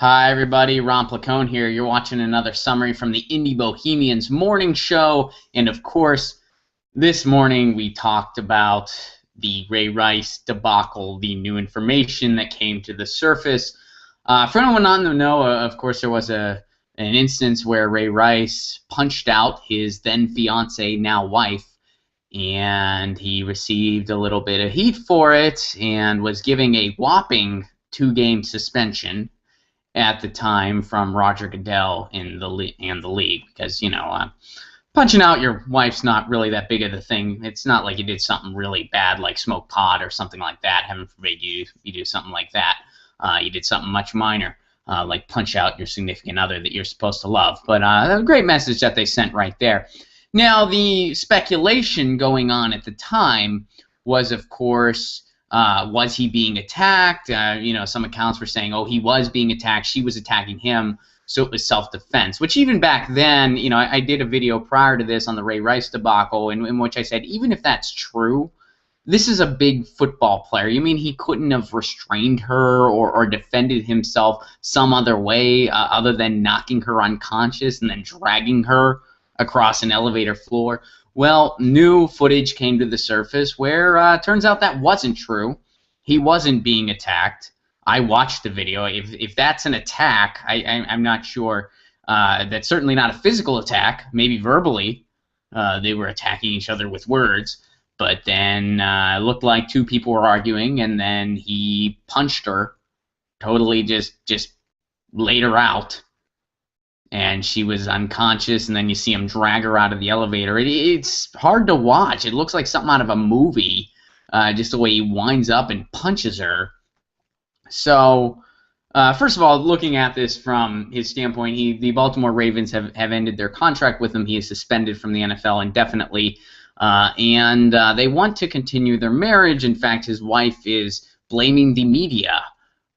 Hi, everybody. Ron Placone here. You're watching another summary from the Indie Bohemians morning show. And of course, this morning we talked about the Ray Rice debacle, the new information that came to the surface. For anyone not in the know, of course, there was an instance where Ray Rice punched out his then fiance, now wife, and he received a little bit of heat for it and was giving a whopping 2-game suspension at the time from Roger Goodell in the league, because punching out your wife's not really that big of a thing. It's not like you did something really bad like smoke pot or something like that. Heaven forbid you do something like that. You did something much minor, like punch out your significant other that you're supposed to love. But a great message that they sent right there. Now, the speculation going on at the time was, of course, was he being attacked? Some accounts were saying, oh, he was being attacked. She was attacking him, so it was self-defense. Which even back then, I did a video prior to this on the Ray Rice debacle in which I said, even if that's true, this is a big football player. You mean he couldn't have restrained her or defended himself some other way other than knocking her unconscious and then dragging her across an elevator floor? Well, new footage came to the surface where turns out that wasn't true. He wasn't being attacked. I watched the video. If that's an attack, I'm not sure. That's certainly not a physical attack. Maybe verbally they were attacking each other with words. But then it looked like two people were arguing, and then he punched her, totally just laid her out. And she was unconscious, and then you see him drag her out of the elevator. It's hard to watch. It looks like something out of a movie, just the way he winds up and punches her. So, first of all, looking at this from his standpoint, the Baltimore Ravens have ended their contract with him. He is suspended from the NFL indefinitely, and they want to continue their marriage. In fact, his wife is blaming the media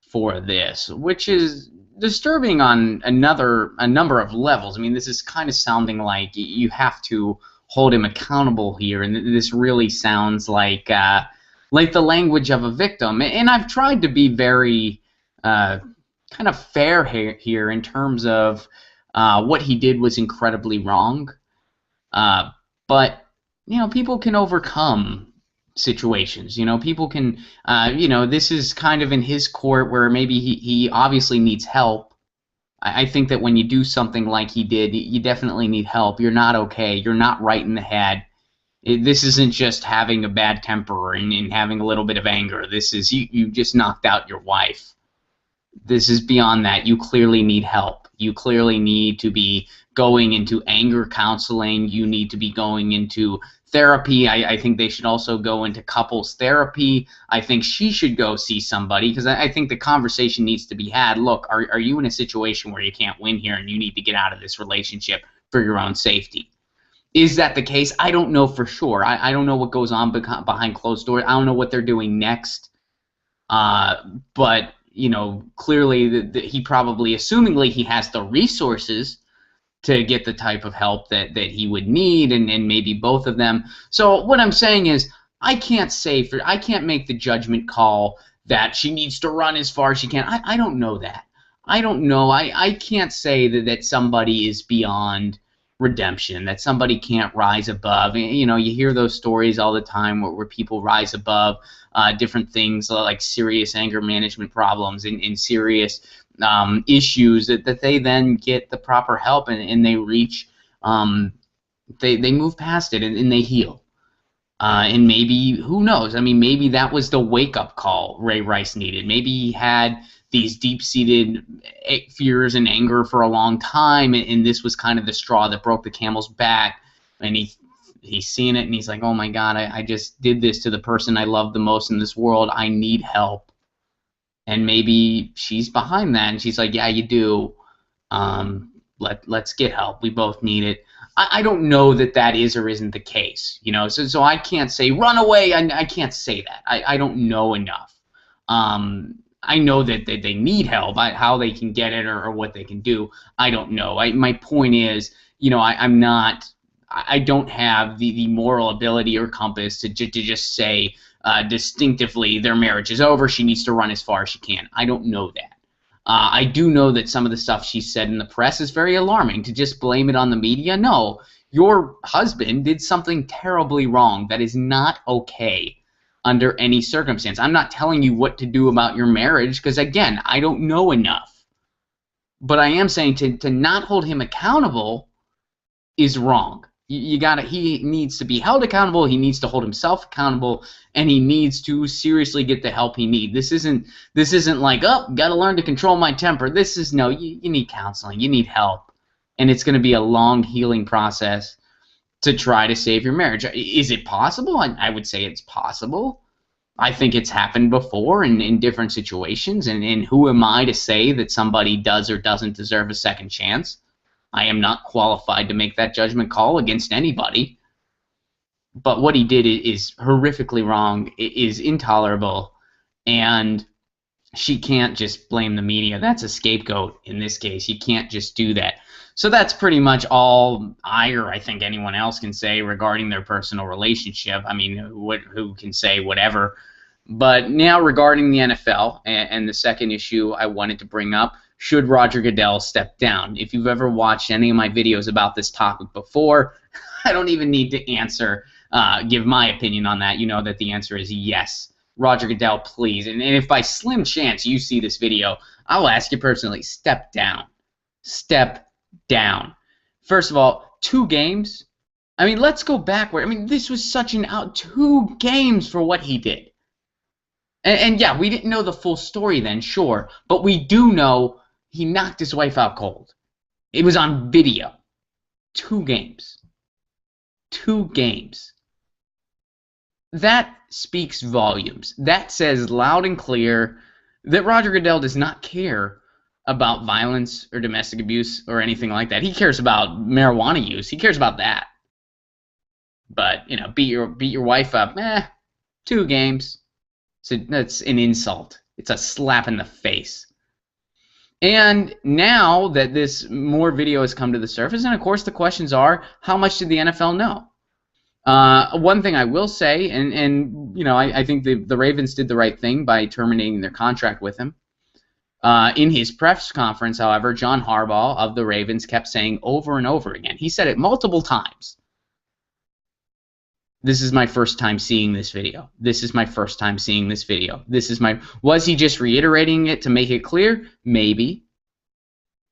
for this, which is disturbing on a number of levels. I mean, this is kind of sounding like you have to hold him accountable here, and this really sounds like the language of a victim. And I've tried to be very kind of fair here in terms of what he did was incredibly wrong, but people can overcome situations. People can, this is kind of in his court where maybe he obviously needs help. I think that when you do something like he did, you definitely need help. You're not okay. You're not right in the head. This isn't just having a bad temper and having a little bit of anger. This is, you just knocked out your wife. This is beyond that. You clearly need help. You clearly need to be going into anger counseling. You need to be going into therapy. I think they should also go into couples therapy. I think she should go see somebody, because I think the conversation needs to be had. Look, are you in a situation where you can't win here and you need to get out of this relationship for your own safety? Is that the case? I don't know for sure. I don't know what goes on behind closed doors. I don't know what they're doing next. But clearly he probably, assumingly, he has the resources to get the type of help that he would need, and maybe both of them. So what I'm saying is, I can't make the judgment call that she needs to run as far as she can. I don't know that. I don't know. I can't say that somebody is beyond redemption, that somebody can't rise above. You hear those stories all the time where people rise above different things like serious anger management problems and serious issues that they then get the proper help and they reach, they move past it and they heal. And maybe, who knows, I mean, maybe that was the wake-up call Ray Rice needed. Maybe he had these deep-seated fears and anger for a long time, and this was kind of the straw that broke the camel's back, and he's seeing it and he's like, oh my God, I just did this to the person I love the most in this world. I need help. And maybe she's behind that, and she's like, yeah, you do. Let's get help. We both need it. I don't know that is or isn't the case. So I can't say run away. I can't say that. I don't know enough. I know that they need help. How they can get it or what they can do, I don't know. My point is, I don't have the moral ability or compass to just say distinctively their marriage is over. She needs to run as far as she can. I don't know that. I do know that some of the stuff she said in the press is very alarming. To just blame it on the media, no. Your husband did something terribly wrong. That is not okay under any circumstance. I'm not telling you what to do about your marriage because, again, I don't know enough. But I am saying to not hold him accountable is wrong. He needs to be held accountable, he needs to hold himself accountable, and he needs to seriously get the help he needs. This isn't like, oh, gotta learn to control my temper. This is, no, you need counseling, you need help. And it's gonna be a long healing process to try to save your marriage. Is it possible? I would say it's possible. I think it's happened before in different situations, and who am I to say that somebody does or doesn't deserve a second chance? I am not qualified to make that judgment call against anybody. But what he did is horrifically wrong, is intolerable, and she can't just blame the media. That's a scapegoat in this case. You can't just do that. So that's pretty much all I think anyone else can say regarding their personal relationship. I mean, who can say whatever? But now regarding the NFL, and the second issue I wanted to bring up, should Roger Goodell step down? If you've ever watched any of my videos about this topic before, I don't even need to give my opinion on that. You know that the answer is yes. Roger Goodell, please. And if by slim chance you see this video, I'll ask you personally, step down. Step down. First of all, 2 games. I mean, let's go backward. I mean, this was such an 2 games for what he did. And yeah, we didn't know the full story then, sure, but we do know he knocked his wife out cold. It was on video. 2 games. 2 games. That speaks volumes. That says loud and clear that Roger Goodell does not care about violence or domestic abuse or anything like that. He cares about marijuana use. He cares about that. But, you know, beat your wife up, 2 games. So that's an insult. It's a slap in the face. And now that this more video has come to the surface, and of course the questions are, how much did the NFL know? One thing I will say, and you know, I think the Ravens did the right thing by terminating their contract with him. In his press conference, however, John Harbaugh of the Ravens kept saying over and over again, he said it multiple times, this is my first time seeing this video. This is my first time seeing this video. Was he just reiterating it to make it clear? Maybe.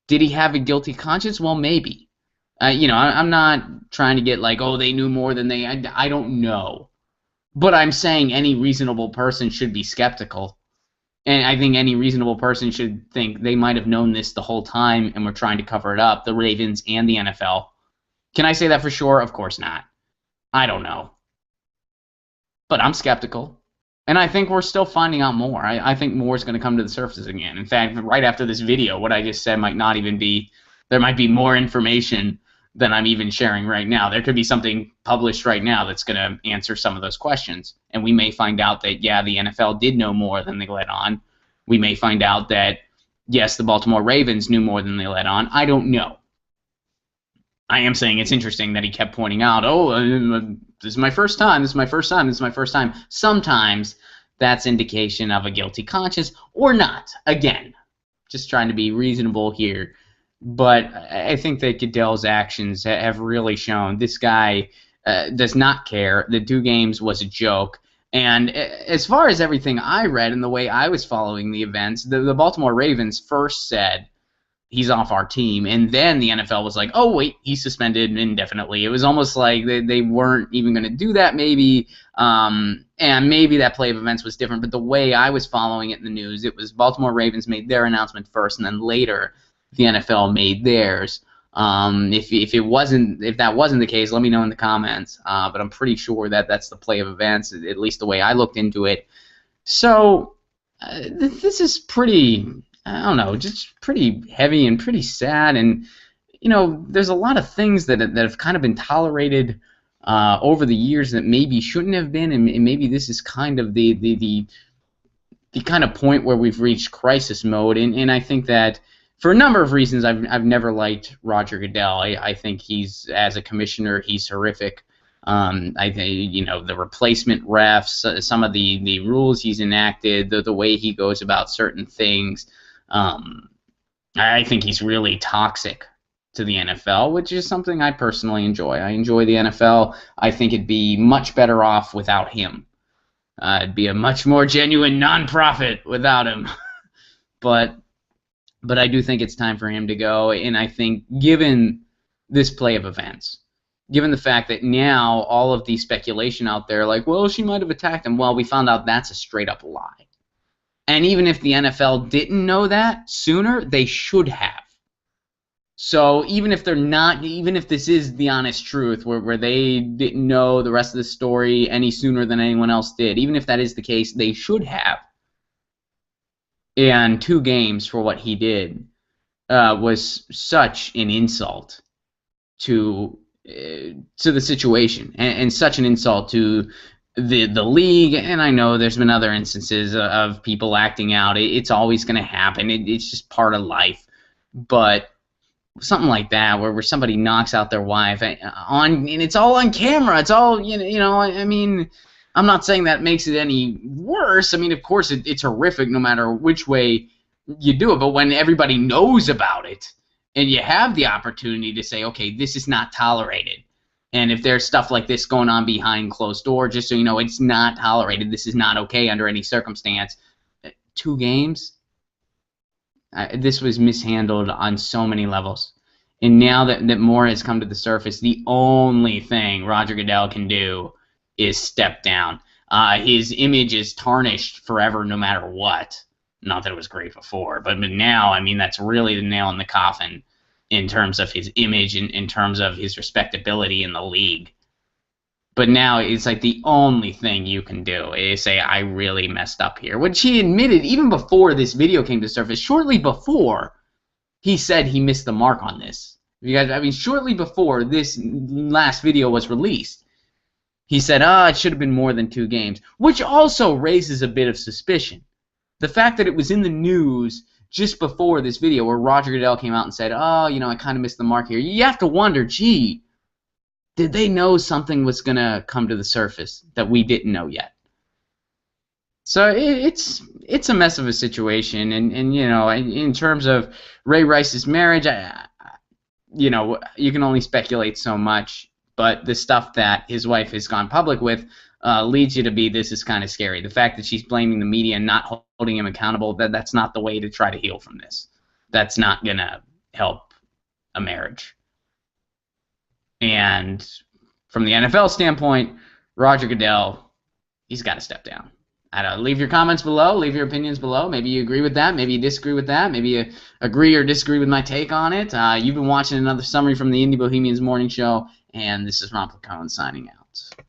Did he have a guilty conscience? Well, maybe. You know, I'm not trying to get like, oh, they knew more than I don't know. But I'm saying any reasonable person should be skeptical. And I think any reasonable person should think they might have known this the whole time and were trying to cover it up, the Ravens and the NFL. Can I say that for sure? Of course not. I don't know. But I'm skeptical. And I think we're still finding out more. I think more is going to come to the surface again. In fact, right after this video, what I just said might not even be, there might be more information than I'm even sharing right now. There could be something published right now that's going to answer some of those questions. And we may find out that, yeah, the NFL did know more than they let on. We may find out that, yes, the Baltimore Ravens knew more than they let on. I don't know. I am saying it's interesting that he kept pointing out, this is my first time, this is my first time, this is my first time. Sometimes that's indication of a guilty conscience or not. Again, just trying to be reasonable here. But I think that Goodell's actions have really shown this guy does not care. The 2 games was a joke. And as far as everything I read and the way I was following the events, the Baltimore Ravens first said, he's off our team, and then the NFL was like, oh, wait, he's suspended indefinitely. It was almost like they weren't even going to do that maybe, and maybe that play of events was different, but the way I was following it in the news, it was Baltimore Ravens made their announcement first, and then later the NFL made theirs. If that wasn't the case, let me know in the comments, but I'm pretty sure that that's the play of events, at least the way I looked into it. So this is pretty, I don't know, just pretty heavy and pretty sad, and you know, there's a lot of things that have kind of been tolerated over the years that maybe shouldn't have been, and maybe this is kind of the kind of point where we've reached crisis mode, and I think that for a number of reasons I've never liked Roger Goodell. I think he's, as a commissioner, he's horrific. I think, you know, the replacement refs, some of the rules he's enacted, the way he goes about certain things. I think he's really toxic to the NFL, which is something I personally enjoy. I enjoy the NFL. I think it'd be much better off without him. It'd be a much more genuine nonprofit without him. but I do think it's time for him to go, and I think given this play of events, given the fact that now all of the speculation out there, like, well, she might have attacked him, well, we found out that's a straight-up lie. And even if the NFL didn't know that sooner, they should have. So even if they're not, even if this is the honest truth, where they didn't know the rest of the story any sooner than anyone else did, even if that is the case, they should have. And 2 games for what he did was such an insult to the situation, and such an insult to the league. And I know there's been other instances of people acting out. It's always going to happen. It's just part of life. But something like that, where somebody knocks out their wife and it's all on camera. It's all I mean, I'm not saying that makes it any worse. I mean, of course, it's horrific no matter which way you do it. But when everybody knows about it, and you have the opportunity to say, okay, this is not tolerated. And if there's stuff like this going on behind closed doors, just so you know, it's not tolerated. This is not okay under any circumstance. 2 games? This was mishandled on so many levels. And now that more has come to the surface, the only thing Roger Goodell can do is step down. His image is tarnished forever no matter what. Not that it was great before, but now, I mean, that's really the nail in the coffin in terms of his image, in terms of his respectability in the league. But now it's like the only thing you can do is say, I really messed up here. Which he admitted even before this video came to surface. Shortly before, he said he missed the mark on this. You guys, I mean, shortly before this last video was released, he said, it should have been more than 2 games. Which also raises a bit of suspicion. The fact that it was in the news just before this video where Roger Goodell came out and said, I kind of missed the mark here. You have to wonder, gee, did they know something was going to come to the surface that we didn't know yet? So it's a mess of a situation. And in terms of Ray Rice's marriage, you can only speculate so much. But the stuff that his wife has gone public with leads you to be, this is kind of scary. The fact that she's blaming the media and not holding him accountable, that's not the way to try to heal from this. That's not going to help a marriage. And from the NFL standpoint, Roger Goodell, he's got to step down. I don't know, leave your comments below. Leave your opinions below. Maybe you agree with that. Maybe you disagree with that. Maybe you agree or disagree with my take on it. You've been watching another summary from the Indie Bohemians Morning Show, and this is Ron Placone signing out.